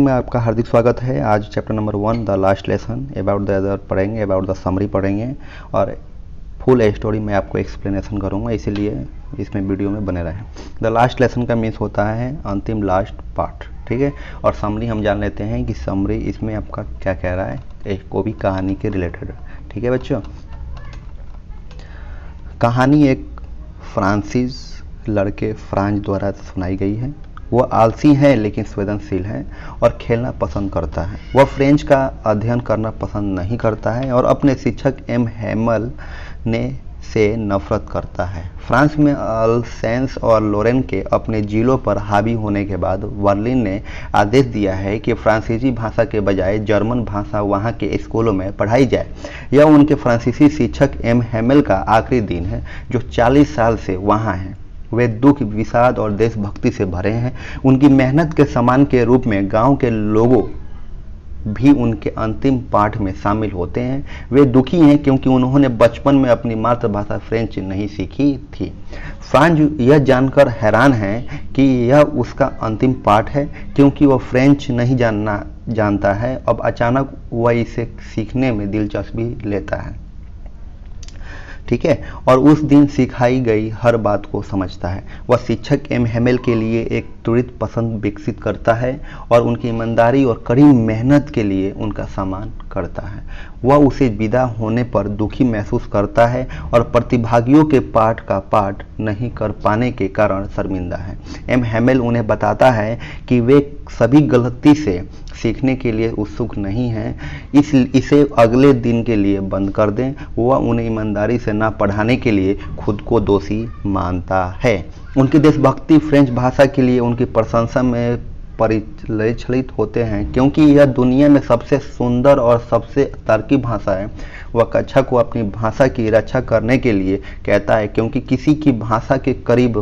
में आपका हार्दिक स्वागत है। आज chapter number 1 the last lesson about the other पढ़ेंगे, अबाउट द समरी पढ़ेंगे और फुल स्टोरी में आपको एक्सप्लेनेशन करूंगा, इसीलिए इसमें वीडियो में बने रहें। द लास्ट लेसन का मीन्स होता है अंतिम, लास्ट पार्ट, ठीक है। और समरी हम जान लेते हैं कि समरी इसमें आपका क्या कह रहा है, एक को भी कहानी के रिलेटेड, ठीक है बच्चों। कहानी एक फ्रांसीस लड़के फ्रांज द्वारा सुनाई गई है। वह आलसी है लेकिन संवेदनशील है और खेलना पसंद करता है। वह फ्रेंच का अध्ययन करना पसंद नहीं करता है और अपने शिक्षक एम हैमल ने से नफरत करता है। फ्रांस में अल्सेंस और लोरेन के अपने जिलों पर हावी होने के बाद बर्लिन ने आदेश दिया है कि फ्रांसीसी भाषा के बजाय जर्मन भाषा वहां के स्कूलों में पढ़ाई जाए। यह उनके फ्रांसीसी शिक्षक एम हैमल का आखिरी दिन है, जो 40 साल से वहां हैं। वे दुख, विषाद और देशभक्ति से भरे हैं। उनकी मेहनत के सम्मान के रूप में गांव के लोगों भी उनके अंतिम पाठ में शामिल होते हैं। वे दुखी हैं क्योंकि उन्होंने बचपन में अपनी मातृभाषा फ्रेंच नहीं सीखी थी। फ्रांज यह जानकर हैरान है कि यह उसका अंतिम पाठ है, क्योंकि वह फ्रेंच नहीं जानता है। अब अचानक वह इसे सीखने में दिलचस्पी लेता है, ठीक है, और उस दिन सिखाई गई हर बात को समझता है। वह शिक्षक एम हैमल के लिए एक त्वरित पसंद विकसित करता है और उनकी ईमानदारी और कड़ी मेहनत के लिए उनका सम्मान करता है। वह उसे विदा होने पर दुखी महसूस करता है और प्रतिभागियों के पाठ का पाठ नहीं कर पाने के कारण शर्मिंदा है। एम हैमल उन्हें बताता है कि वे सभी गलती से सीखने के लिए उत्सुक नहीं हैं, इसे अगले दिन के लिए बंद कर दें। वह उन्हें ईमानदारी से ना पढ़ाने के लिए खुद को दोषी मानता है। उनकी देशभक्ति फ्रेंच भाषा के लिए उनकी प्रशंसा में परिलक्षित होते हैं, क्योंकि यह दुनिया में सबसे सुंदर और सबसे तार्किक भाषा है। वह कक्षा को अपनी भाषा की रक्षा करने के लिए कहता है, क्योंकि किसी की भाषा के करीब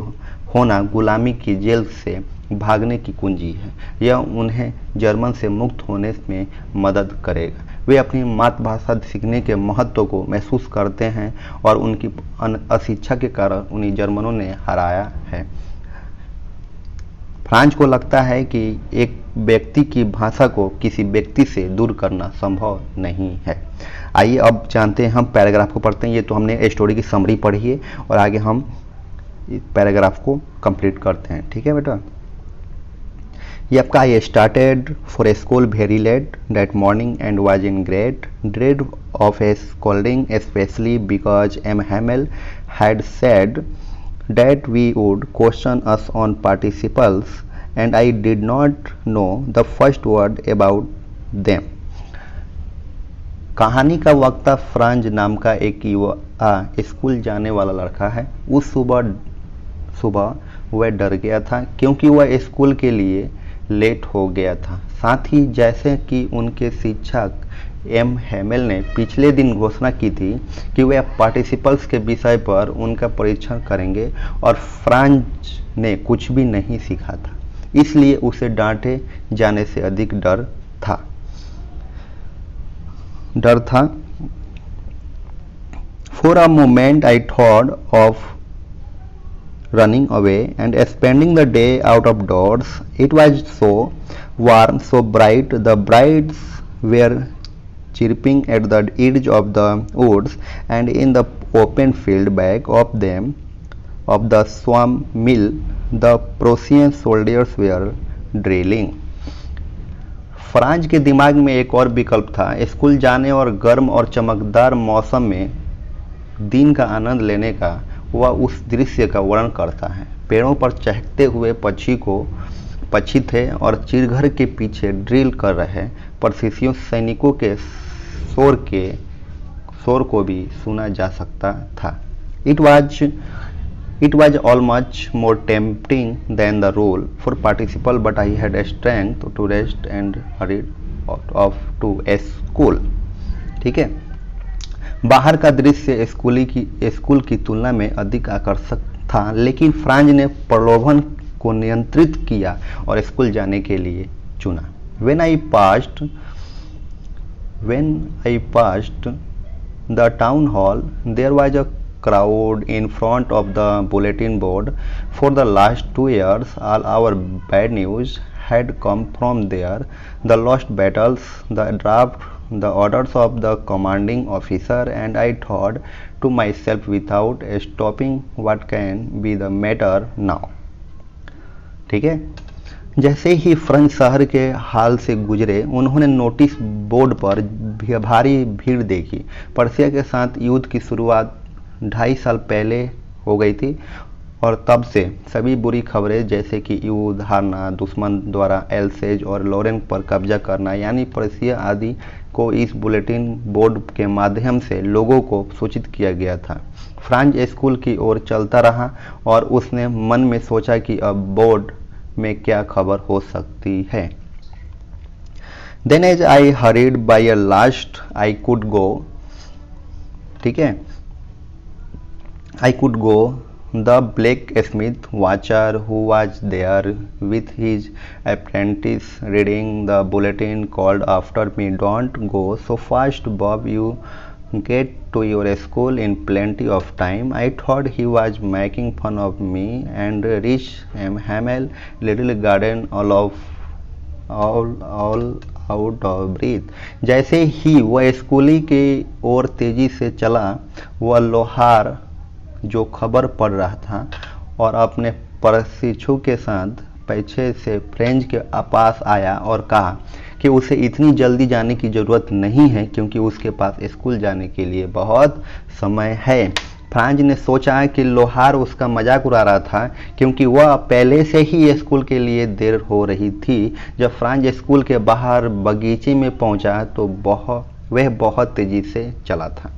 होना गुलामी की जेल से भागने की कुंजी है। यह उन्हें जर्मन से मुक्त होने में मदद करेगा। वे अपनी मातृभाषा सीखने के महत्व को महसूस करते हैं और उनकी अशिक्षा के कारण उन्हें जर्मनों ने हराया है। फ्रांज को लगता है कि एक व्यक्ति की भाषा को किसी व्यक्ति से दूर करना संभव नहीं है। आइए अब जानते हैं, हम पैराग्राफ को पढ़ते हैं। ये तो हमने स्टोरी की समरी पढ़ी है और आगे हम इस पैराग्राफ को कंप्लीट करते हैं, ठीक है बेटा। ये आपका I started for school very late that morning and was in great dread of a scolding, especially because M Hamel had said that we would question us on participles and I did not know the first word about them। कहानी का वक्ता Franz नाम का एक युवा school जाने वाला लड़का है। उस सुबह वह डर गया था क्योंकि वह स्कूल के लिए लेट हो गया था। साथ ही जैसे कि उनके शिक्षक एम हैमल ने पिछले दिन घोषणा की थी कि वे पार्टिसिपल्स के विषय पर उनका परीक्षण करेंगे और फ्रांज ने कुछ भी नहीं सीखा था, इसलिए उसे डांटे जाने से अधिक डर था। For a moment I thought of running away and spending the day out of doors. It was so warm, so bright. The birds were chirping at the edge of the woods, and in the open field back of them of the sawmill the Prussian soldiers were drilling। Franz के दिमाग में एक और विकल्प था, school जाने और गर्म और चमकदार मौसम में दिन का आनंद लेने का। वह उस दृश्य का वर्णन करता है। पेड़ों पर चहकते हुए पक्षी थे और चिड़घर के पीछे ड्रिल कर रहे प्रशिक्षु सैनिकों के शोर को भी सुना जा सकता था। It was almost more tempting than the rule for participle, but I had strength to rest and hurried off to school। ठीक है, बाहर का दृश्य स्कूल की तुलना में अधिक आकर्षक था, लेकिन फ्रांज ने प्रलोभन को नियंत्रित किया और स्कूल जाने के लिए चुना। When I passed the town hall, there was a crowd in front of the bulletin board. For the last 2 years, all our bad news had come from there, the lost battles, the draft, the orders of the commanding officer, and I thought to myself without stopping, what can be the matter now? ठीक है। जैसे ही French शहर के हाल से गुजरे, उन्होंने notice board पर भारी भीड़ देखी। पर्सिया के साथ युद्ध की शुरुआत 2.5 साल पहले हो गई थी और तब से सभी बुरी खबरें जैसे कि युद्ध हारना, दुश्मन द्वारा एल्सेज और लॉरेन पर कब्जा करना यानी पर्सिया आदि को इस बुलेटिन बोर्ड के माध्यम से लोगों को सूचित किया गया था। फ्रांज स्कूल की ओर चलता रहा और उसने मन में सोचा कि अब बोर्ड में क्या खबर हो सकती है। Then as I hurried by a last I could go, ठीक है, I could go, the blacksmith watcher who was there with his apprentice reading the bulletin called after me, "Don't go so fast, Bob, you get to your school in plenty of time." I thought he was making fun of me and reached Hamel little garden all out of breath. जैसे ही वह स्कूली की ओर तेजी से चला, वह लोहार जो खबर पढ़ रहा था और अपने प्रशिक्षु के साथ पीछे से फ्रेंच के पास आया और कहा कि उसे इतनी जल्दी जाने की ज़रूरत नहीं है क्योंकि उसके पास स्कूल जाने के लिए बहुत समय है। फ्रांज ने सोचा कि लोहार उसका मजाक उड़ा रहा था क्योंकि वह पहले से ही स्कूल के लिए देर हो रही थी। जब फ्रांज स्कूल के बाहर बगीचे में पहुंचा तो वह बहुत तेजी से चला था।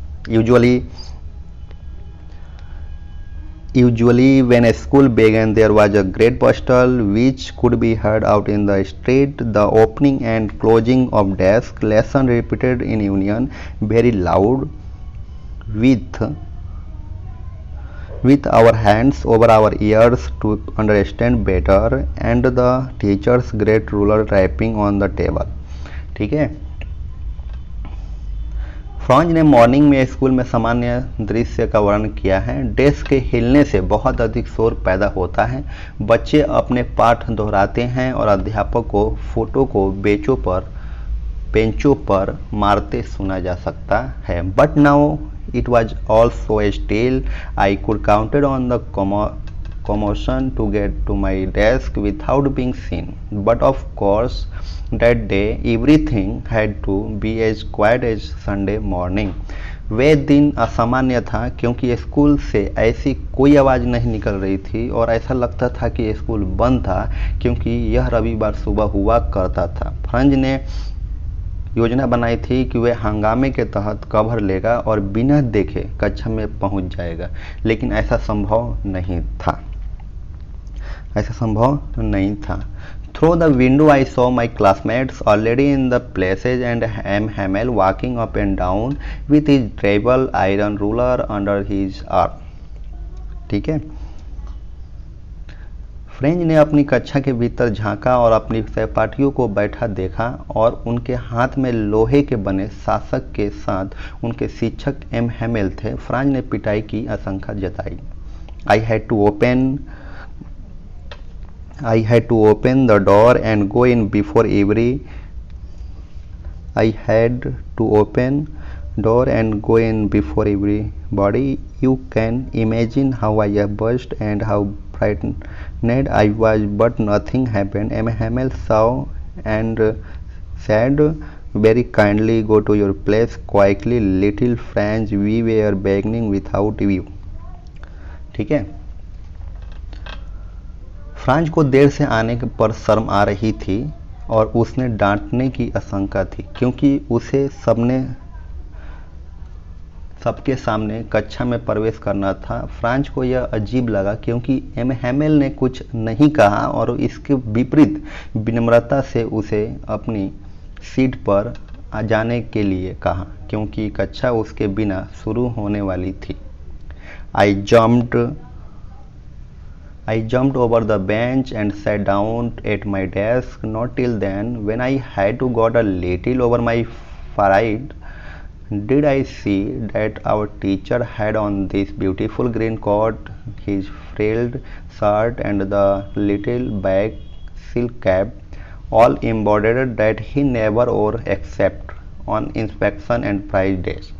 Usually when a school began there was a great bustle which could be heard out in the street, the opening and closing of desk, lesson repeated in union very loud with our hands over our ears to understand better, and the teacher's great ruler rapping on the table। ठीक है। Franz ने morning में school में सामान्य दृश्य का वर्णन किया है। डेस्क के हिलने से बहुत अधिक शोर पैदा होता है, बच्चे अपने पाठ दोहराते हैं और अध्यापक को फोटो को बेंचों पर मारते सुना जा सकता है। But now it was all so still, I could count on the commotion to get to my desk without being seen. But of course that day everything had to be as quiet as Sunday morning. वे दिन असामान्य था क्योंकि school से ऐसी कोई आवाज़ नहीं निकल रही थी और ऐसा लगता था कि स्कूल बंद था क्योंकि यह रविवार सुबह हुआ करता था। फ्रांज ने योजना बनाई थी कि वह हंगामे के तहत कवर लेगा और बिना देखे कक्षा में पहुंच जाएगा, लेकिन ऐसा संभव नहीं था। Through the window I saw my classmates already in the places and Hamel walking up and down with his double iron ruler under his arm। ठीक है। फ्रेंच ने अपनी कक्षा के भीतर झांका और अपनी सहपाठियों को बैठा देखा और उनके हाथ में लोहे के बने शासक के साथ उनके शिक्षक एम हैमेल थे। फ्रांज ने पिटाई की आशंका जताई। I had to open the door and go in before everybody. You can imagine how I burst and how frightened I was, but nothing happened. M. Hamel saw and said very kindly, "Go to your place quietly, little Franz, we were beginning without you." ठीक है। Franz को देर से आने पर शर्म आ रही थी और उसने डांटने की आशंका थी क्योंकि उसे सबके सामने कक्षा में प्रवेश करना था। फ्रांज को यह अजीब लगा क्योंकि एम हैमेल ने कुछ नहीं कहा और इसके विपरीत विनम्रता से उसे अपनी सीट पर आ जाने के लिए कहा क्योंकि कक्षा उसके बिना शुरू होने वाली थी। I jumped over the bench and sat down at my desk. Not till then, when I had got a little over my fright, did I see that our teacher had on this beautiful green coat, his frilled shirt and the little black silk cap. all embodied that he never wore except on inspection and prize days.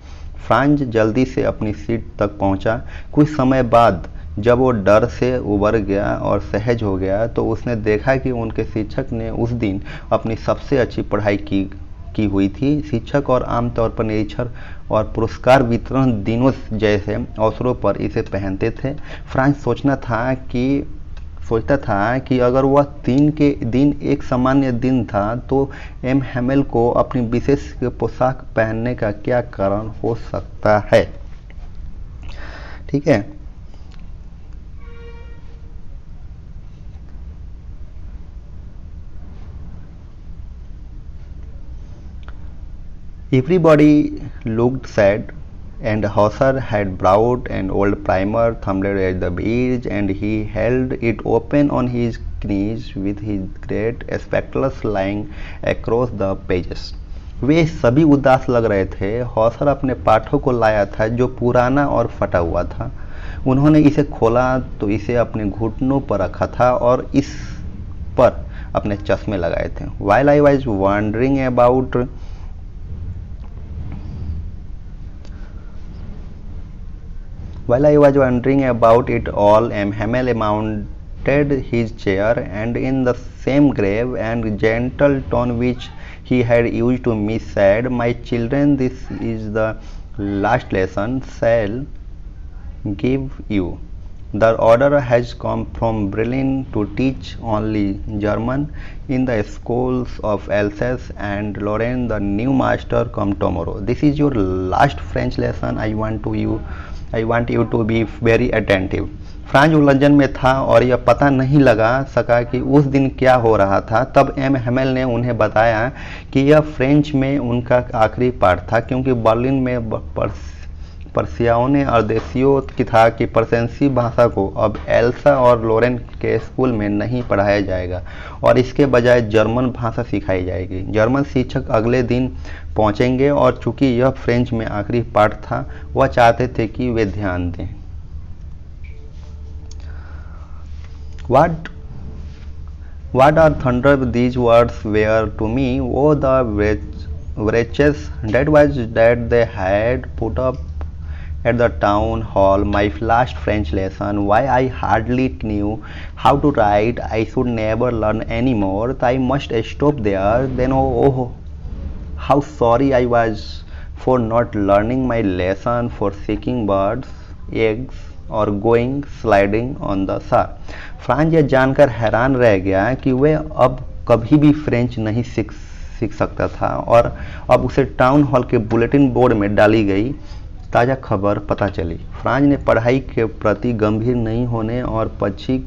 Franz जल्दी से अपनी seat तक पहुंचा। कुछ समय बाद जब वो डर से उबर गया और सहज हो गया तो उसने देखा कि उनके शिक्षक ने उस दिन अपनी सबसे अच्छी पढ़ाई की हुई थी। शिक्षक और आमतौर पर निरीक्षण और पुरस्कार वितरण दिनों जैसे अवसरों पर इसे पहनते थे। फ्रांज सोचता था कि अगर वह दिन एक सामान्य दिन था तो एम हैमेल को अपनी विशेष पोशाक पहनने का क्या कारण हो सकता है। ठीक है, everybody looked sad, and Hauser had brought an old primer thumbed at the edge, and he held it open on his knees with his great spectacles lying across the pages. वे सभी उदास लग रहे थे। हौसर अपने पाठों को लाया था जो पुराना और फटा हुआ था। उन्होंने इसे खोला तो इसे अपने घुटनों पर रखा था और इस पर अपने चश्मे लगाए थे। While I was wondering about it all, M. Hamel mounted his chair, and in the same grave and gentle tone which he had used to me said, "My children, this is the last lesson shall give you. The order has come from Berlin to teach only German in the schools of Alsace and Lorraine. The new master come tomorrow. This is your last French lesson. I want you to be very attentive." Franz उलझन में था और यह पता नहीं लगा सका कि उस दिन क्या हो रहा था। तब एम हैमेल ने उन्हें बताया कि यह फ्रेंच में उनका आखिरी पाठ था, क्योंकि बर्लिन में पर्सियाओं ने आदेशियों की था कि फ्रांसीसी भाषा को अब एल्सा और लोरेन के स्कूल में नहीं पढ़ाया जाएगा और इसके बजाय जर्मन भाषा सिखाई जाएगी। जर्मन शिक्षक अगले दिन पहुंचेंगे और चूंकि यह फ्रेंच में आखिरी पाठ था, वह चाहते थे कि वे ध्यान दें। What are thunder these words were to me? Oh, the wretches that they had put up at the town hall, my last French lesson. Why, I hardly knew how to write. I should never learn any more. I must stop there. Then oh, how sorry I was for not learning my lesson, for seeking birds, eggs और going sliding on the सार। Franz यह जानकर हैरान रह गया कि वह अब कभी भी फ्रेंच नहीं सीख सकता था और अब उसे टाउन हॉल के बुलेटिन बोर्ड में डाली गई ताज़ा खबर पता चली। फ्रांज ने पढ़ाई के प्रति गंभीर नहीं होने और पक्षी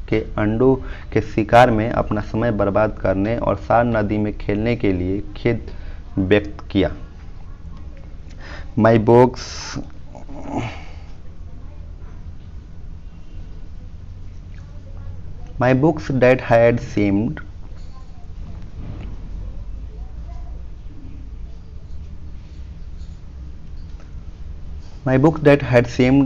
के अंडों के शिकार में अपना समय बर्बाद करने और सार नदी में खेलने के लिए खेद व्यक्त किया। My books that had seemed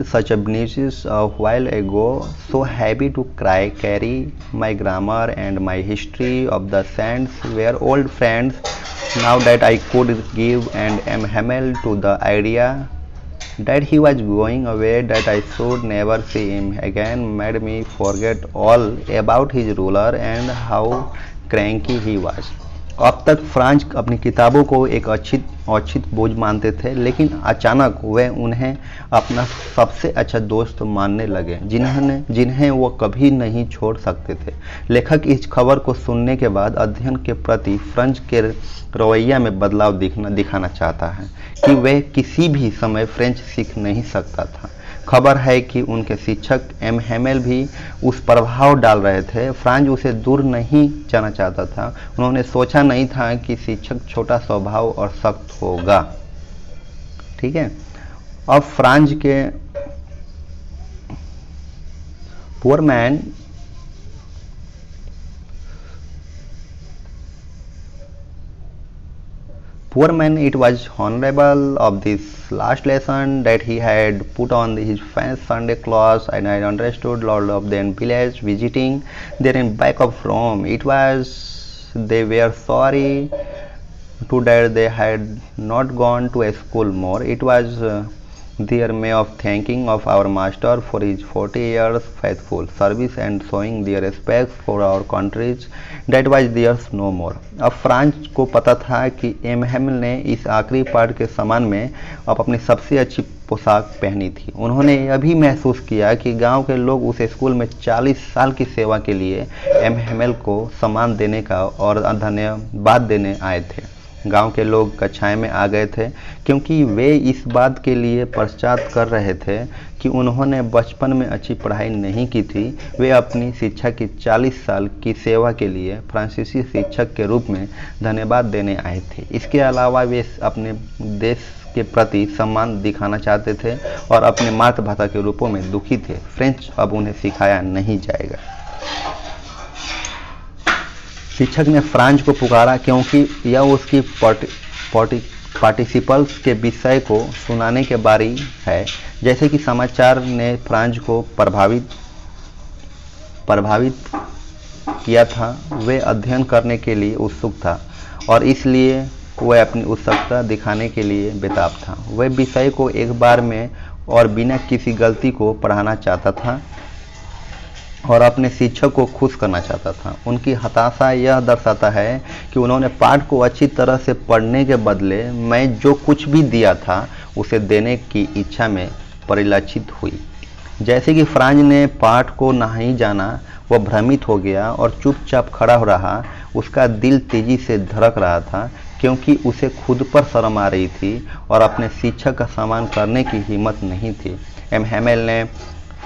such obnoxious a while ago, so happy to carry my grammar and my history of the sands, were old friends now that I could give and am Hamel to the idea that he was going away, that I should never see him again, made me forget all about his ruler and how cranky he was. अब तक Franz अपनी किताबों को एक औचित बोझ मानते थे, लेकिन अचानक वे उन्हें अपना सबसे अच्छा दोस्त मानने लगे, जिन्हें वो कभी नहीं छोड़ सकते थे। लेखक इस खबर को सुनने के बाद अध्ययन के प्रति फ्रांज के रवैया में बदलाव दिखाना चाहता है कि वह किसी भी समय फ्रेंच सीख नहीं सकता था। खबर है कि उनके शिक्षक एम हैमेल भी उस प्रभाव डाल रहे थे। फ्रांज उसे दूर नहीं जाना चाहता था। उन्होंने सोचा नहीं था कि शिक्षक छोटा स्वभाव और सख्त होगा। ठीक है, अब फ्रांज के Poor man, it was honorable of this last lesson that he had put on his fancy Sunday clothes, and I understood all of them village visiting there in back of Rome. It was they were sorry to that they had not gone to a school more. It was their way of thanking of our master for his 40 years faithful service and showing their respect for our countries that was theirs no more. अब France को पता था कि एमहेमल ने इस आखिरी part के सम्मान में अब अपनी सबसे अच्छी पोशाक पहनी थी। उन्होंने यह भी महसूस किया कि गांव के लोग उस स्कूल में 40 साल की सेवा के लिए एमहेमल को सम्मान देने का और धन्यवाद देने आए थे। गांव के लोग कक्षाएं में आ गए थे क्योंकि वे इस बात के लिए पश्चात कर रहे थे कि उन्होंने बचपन में अच्छी पढ़ाई नहीं की थी। वे अपनी शिक्षा की 40 साल की सेवा के लिए फ्रांसीसी शिक्षक के रूप में धन्यवाद देने आए थे। इसके अलावा वे अपने देश के प्रति सम्मान दिखाना चाहते थे और अपने मातृभाषा के रूपों में दुखी थे। फ्रेंच अब उन्हें सिखाया नहीं जाएगा। शिक्षक ने फ्रांस को पुकारा क्योंकि यह उसकी पार्टिसिपल्स के विषय को सुनाने के बारी है। जैसे कि समाचार ने फ्रांस को प्रभावित किया था, वे अध्ययन करने के लिए उत्सुक था और इसलिए वह अपनी उत्सुकता दिखाने के लिए बेताब था। वह विषय को एक बार में और बिना किसी गलती को पढ़ाना चाहता था और अपने शिक्षक को खुश करना चाहता था। उनकी हताशा यह दर्शाता है कि उन्होंने पाठ को अच्छी तरह से पढ़ने के बदले मैं जो कुछ भी दिया था उसे देने की इच्छा में परिलक्षित हुई। जैसे कि फ्रांस ने पाठ को नहीं जाना, वह भ्रमित हो गया और चुपचाप खड़ा हो रहा। उसका दिल तेजी से धड़क रहा था क्योंकि उसे खुद पर शर्म आ रही थी और अपने शिक्षक का सम्मान करने की हिम्मत नहीं थी। एमहेमल ने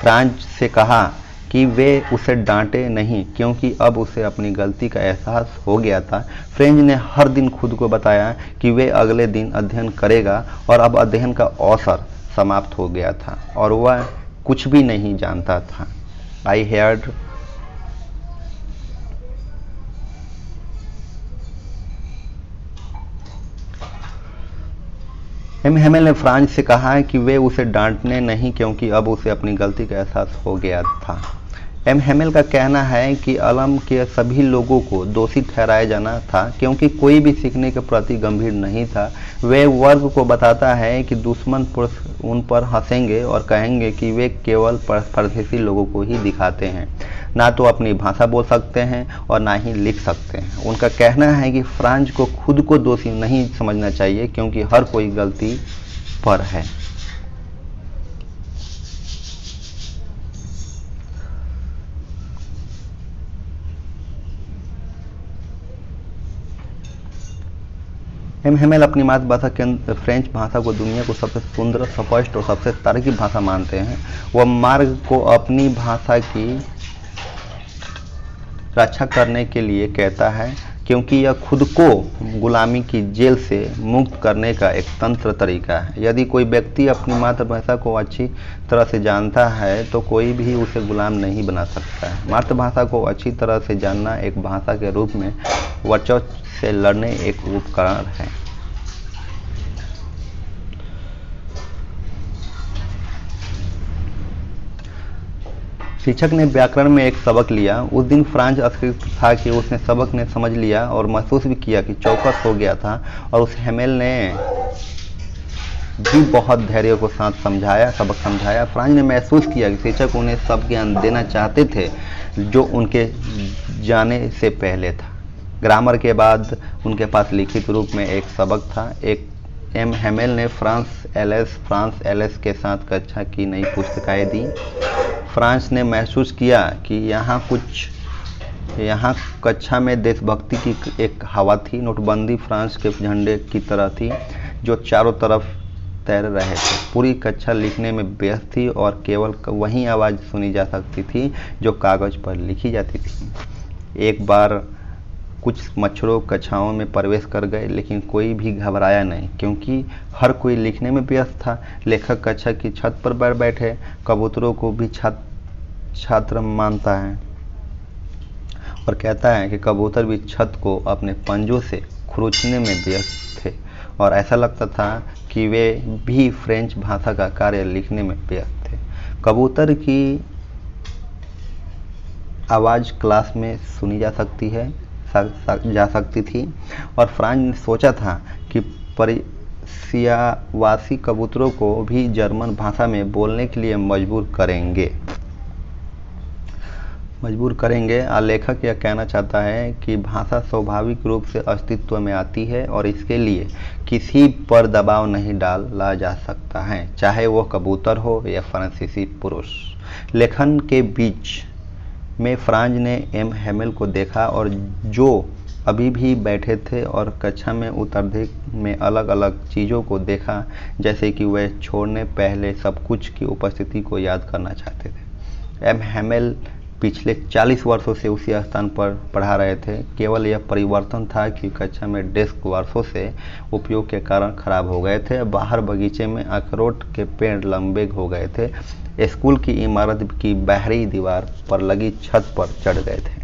फ्रांस से कहा कि वे उसे डांटे नहीं क्योंकि अब उसे अपनी गलती का एहसास हो गया था। फ्रेंच ने हर दिन खुद को बताया कि वे अगले दिन अध्ययन करेगा और अब अध्ययन का अवसर समाप्त हो गया था और वह कुछ भी नहीं जानता था। आई हेयर्ड एमहेमल ने फ्रांस से कहा कि वे उसे डांटने नहीं क्योंकि अब उसे अपनी गलती का एहसास हो गया था। एमहेमल का कहना है कि अलम के सभी लोगों को दोषी ठहराया जाना था क्योंकि कोई भी सीखने के प्रति गंभीर नहीं था। वे वर्ग को बताता है कि दुश्मन उन पर हंसेंगे और कहेंगे कि वे केवल परदेशी लोगों को ही दिखाते हैं, ना तो अपनी भाषा बोल सकते हैं और ना ही लिख सकते हैं। उनका कहना है कि फ्रांस को खुद को दोषी नहीं समझना चाहिए क्योंकि हर कोई गलती पर है। एमहेमल अपनी मातृभाषा के फ्रेंच भाषा को दुनिया को सबसे सुंदर, स्पष्ट और सबसे तार्किक भाषा मानते हैं। वह मार्ग को अपनी भाषा की रक्षा करने के लिए कहता है क्योंकि यह खुद को गुलामी की जेल से मुक्त करने का एक तंत्र तरीका है। यदि कोई व्यक्ति अपनी मातृभाषा को अच्छी तरह से जानता है तो कोई भी उसे गुलाम नहीं बना सकता है। मातृभाषा को अच्छी तरह से जानना एक भाषा के रूप में वर्चस्व से लड़ने एक उपकरण है। शिक्षक ने व्याकरण में एक सबक लिया। उस दिन फ्रांस अस्कृत था कि उसने सबक ने समझ लिया और महसूस भी किया कि चौकस हो गया था और उस हेमेल ने भी बहुत धैर्य को साथ सबक समझाया। फ्रांस ने महसूस किया कि शिक्षक उन्हें सब ज्ञान देना चाहते थे जो उनके जाने से पहले था। ग्रामर के बाद उनके पास लिखित रूप में एक सबक था। एमहेमल ने फ्रांस एलेस के साथ कक्षा की नई पुस्तकें दी। फ्रांस ने महसूस किया कि यहाँ कक्षा में देशभक्ति की एक हवा थी। नोटबंदी फ्रांस के झंडे की तरह थी जो चारों तरफ तैर रहे थे। पूरी कक्षा लिखने में व्यस्त थी और केवल वही आवाज़ सुनी जा सकती थी जो कागज पर लिखी जाती थी। एक बार कुछ मच्छरों कक्षाओं में प्रवेश कर गए लेकिन कोई भी घबराया नहीं क्योंकि हर कोई लिखने में व्यस्त था। लेखक कक्षा की छत पर बैठे कबूतरों को भी छात्र मानता है और कहता है कि कबूतर भी छत को अपने पंजों से खरोंचने में व्यस्त थे और ऐसा लगता था कि वे भी फ्रेंच भाषा का कार्य लिखने में व्यस्त थे। कबूतर की आवाज़ क्लास में सुनी जा सकती है। जा सकती थी और फ्रांज ने सोचा था कि पर्शियावासी कबूतरों को भी जर्मन भाषा में बोलने के लिए मजबूर करेंगे। आलेखक यह कहना चाहता है कि भाषा स्वाभाविक रूप से अस्तित्व में आती है और इसके लिए किसी पर दबाव नहीं डाला जा सकता है, चाहे वो कबूतर हो या फ्रांसीसी पुरुष। लेखन के बीच में फ्रांज ने एम हेमेल को देखा और जो अभी भी बैठे थे और कक्षा में उत्तरार्ध में अलग अलग चीज़ों को देखा, जैसे कि वे छोड़ने पहले सब कुछ की उपस्थिति को याद करना चाहते थे। एम हेमेल पिछले 40 वर्षों से उसी स्थान पर पढ़ा रहे थे। केवल यह परिवर्तन था कि कक्षा में डेस्क वर्षों से उपयोग के कारण खराब हो गए थे। बाहर बगीचे में अखरोट के पेड़ लंबे हो गए थे। स्कूल की इमारत की बाहरी दीवार पर लगी छत पर चढ़ गए थे।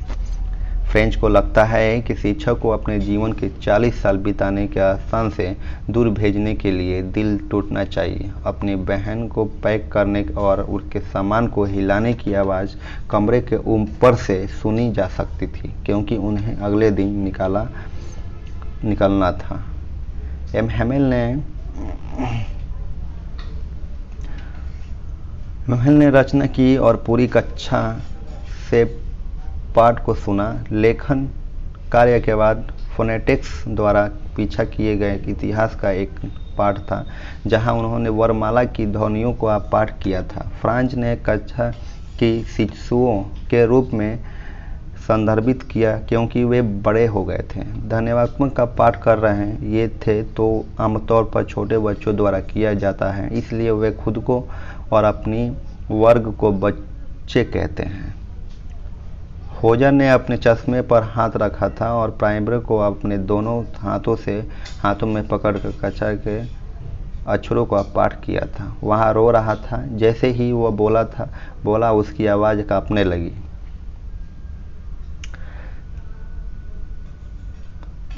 फ्रेंच को लगता है कि शिक्षक को अपने जीवन के 40 साल बिताने के स्थान से दूर भेजने के लिए दिल टूटना चाहिए। अपनी बहन को पैक करने और उसके सामान को हिलाने की आवाज़ कमरे के ऊपर से सुनी जा सकती थी, क्योंकि उन्हें अगले दिन निकलना था। एम हेमेल ने रचना की और पूरी कक्षा से पाठ को सुना। लेखन कार्य के बाद फोनेटिक्स द्वारा पीछा किए गए इतिहास का एक पाठ था, जहां उन्होंने वर्णमाला की ध्वनियों को पाठ किया था। फ्रांज ने कक्षा की शिशुओं के रूप में संदर्भित किया क्योंकि वे बड़े हो गए थे। ध्वन्यात्मक का पाठ कर रहे ये थे तो आमतौर पर छोटे बच्चों द्वारा किया जाता है, इसलिए वे खुद को और अपनी वर्ग को बच्चे कहते हैं। होजर ने अपने चश्मे पर हाथ रखा था और प्राइमर को अपने दोनों हाथों में पकड़कर कक्षा के अक्षरों का पाठ किया था। वहाँ रो रहा था। जैसे ही वह बोला उसकी आवाज़ कांपने लगी।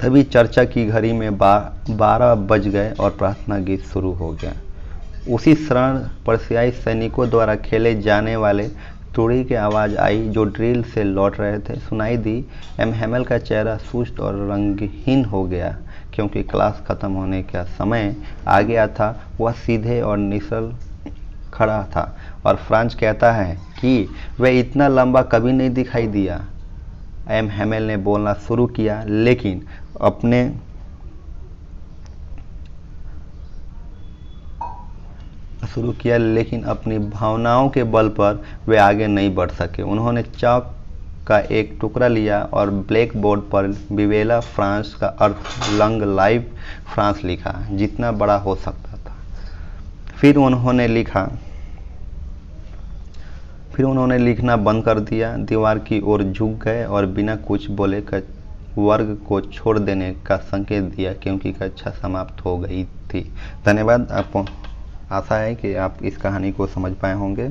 तभी चर्चा की घड़ी में 12 बज गए और प्रार्थना गीत शुरू हो गया। उसी क्षण पर्शियाई सैनिकों द्वारा खेले जाने वाले तुड़ी की आवाज़ आई जो ड्रिल से लौट रहे थे। सुनाई दी। एम हेमेल का चेहरा सुस्त और रंगहीन हो गया क्योंकि क्लास खत्म होने का समय आ गया था। वह सीधे और निश्चल खड़ा था और फ्रांज कहता है कि वह इतना लंबा कभी नहीं दिखाई दिया। एम हेमेल ने बोलना शुरू किया, लेकिन अपनी भावनाओं के बल पर वे आगे नहीं बढ़ सके। उन्होंने चाक का एक टुकड़ा लिया और ब्लैक बोर्ड पर विवेला फ्रांस का अर्थ लंग लाइव फ्रांस लिखा, जितना बड़ा हो सकता था। फिर उन्होंने लिखना बंद कर दिया, दीवार की ओर झुक गए और बिना कुछ बोले वर्ग को छोड़ देने का संकेत दिया क्योंकि कक्षा समाप्त हो गई थी। धन्यवाद। आपको आशा है कि आप इस कहानी को समझ पाए होंगे।